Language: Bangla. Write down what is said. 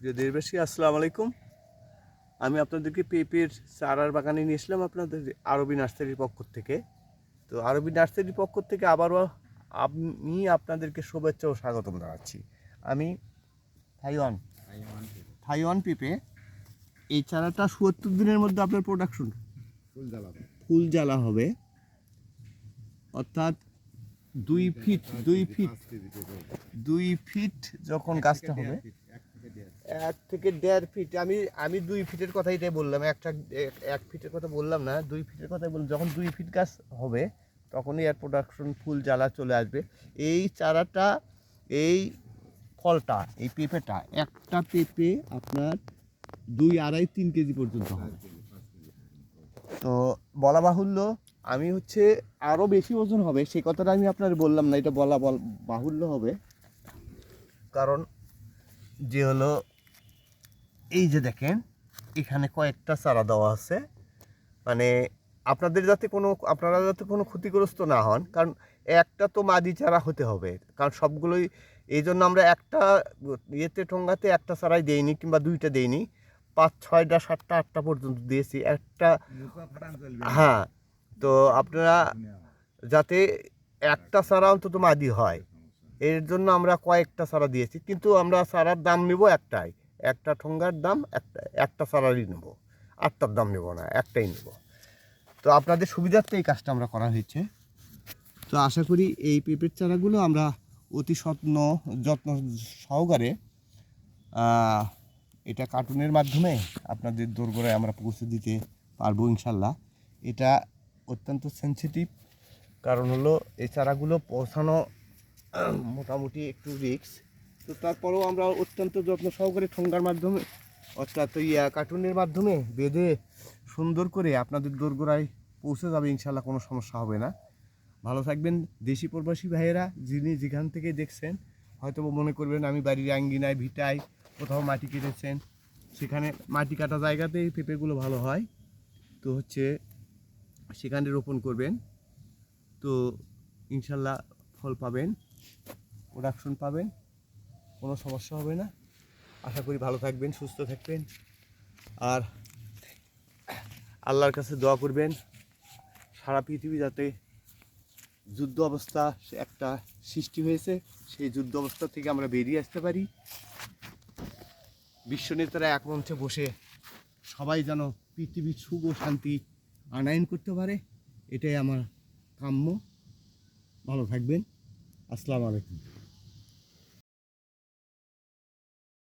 প্রিয় দেশবাসী, আসসালামু আলাইকুম। আমি আপনাদেরকে পেঁপের চারার বাগানে নিয়ে এসলাম আপনাদের আরবি নার্সারির পক্ষ থেকে। তো আরবি নার্সারির পক্ষ থেকে আবারও আমি আপনাদেরকে শুভেচ্ছা ও স্বাগতম জানাচ্ছি। আমি থাইওয়ান পেঁপে, এই চারাটা ৭০ দিনের মধ্যে আপনার প্রোডাকশন ফুল জ্বালা হবে, অর্থাৎ 2 ফিট যখন গাছটা হবে, 1 থেকে 1.5 ফিট। আমি 2 ফিটের কথাই বললাম, 1 ফিটের কথা বললাম না, 2 ফিটের কথাই বললাম। যখন 2 ফিট গাছ হবে তখনই এর প্রোডাকশন ফুল জ্বালা চলে আসবে। এই চারাটা, এই ফলটা, এই পেঁপেটা, একটা পেঁপে আপনার 2, 2.5, 3 কেজি পর্যন্ত হবে। তো বলা বাহুল্য, আমি আরও বেশি ওজন হবে সেই কথাটা আমি আপনার বললাম না, এটা বলা বাহুল্য হবে। কারণ যে হলো, এই যে দেখেন এখানে কয়েকটা চারা দেওয়া আছে, মানে আপনারা যাতে কোনো ক্ষতিগ্রস্ত না হন। কারণ একটা তো মাদি চারা হতে হবে, কারণ সবগুলোই, এই জন্য আমরা একটা ঠোঙ্গাতে একটা চারাই দেইনি, কিংবা 2টা দেইনি, 5, 6টা, 7টা, 8টা পর্যন্ত দিয়েছি একটা। হ্যাঁ, তো আপনারা যাতে একটা চারা অন্তত মাদি হয়, এর জন্য আমরা কয়েকটা চারা দিয়েছি। কিন্তু আমরা চারার দাম নেব একটাই, একটা ঠোঙ্গার দাম একটা চারারই নেব, 8টার দাম নেব না, একটাই নেব। তো আপনাদের সুবিধার্থে এই কাজটা আমরা করা হয়েছে। তো আশা করি এই পেঁপের চারাগুলো আমরা অতি যত্ন সহকারে এটা কার্টুনের মাধ্যমে আপনাদের দোরগোড়ায় আমরা পৌঁছে দিতে পারবো ইনশাল্লাহ। এটা অত্যন্ত সেনসিটিভ, কারণ হলো এই চারাগুলো পৌঁছানো মোটামুটি একটু রিস্ক। তো তারপরেও আমরা অত্যন্ত যত্ন সহকারে ঠোঙ্গার মাধ্যমে, অর্থাৎ কার্টুনের মাধ্যমে বেঁধে সুন্দর করে আপনাদের দোরগোড়ায় পৌঁছে যাবে ইনশাল্লাহ, কোনো সমস্যা হবে না। ভালো থাকবেন দেশি প্রবাসী ভাইয়েরা, যিনি যেখান থেকে দেখছেন। হয়তো মনে করবেন আমি বাড়ির আঙ্গিনায়, ভিটায় কোথাও মাটি কেটেছেন, সেখানে মাটি কাটা জায়গাতেই পেঁপেগুলো ভালো হয়। তো সেখানে রোপণ করবেন, তো ইনশাল্লাহ ফল পাবেন, প্রোডাকশন পাবেন, কোনো সমস্যা হবে না। আশা করি ভালো থাকবেন, সুস্থ থাকবেন, আর আল্লাহর কাছে দোয়া করবেন সারা পৃথিবী যাতে যুদ্ধ অবস্থা একটা সৃষ্টি হয়েছে, সেই যুদ্ধ অবস্থা থেকে আমরা বেরিয়ে আসতে পারি। বিশ্ব নেতারা এক মঞ্চে বসে সবাই যেন পৃথিবীর সুখ ও শান্তি আনয়ন করতে পারে, এটাই আমার কাম্য। ভালো থাকবেন। আসসালামু আলাইকুম।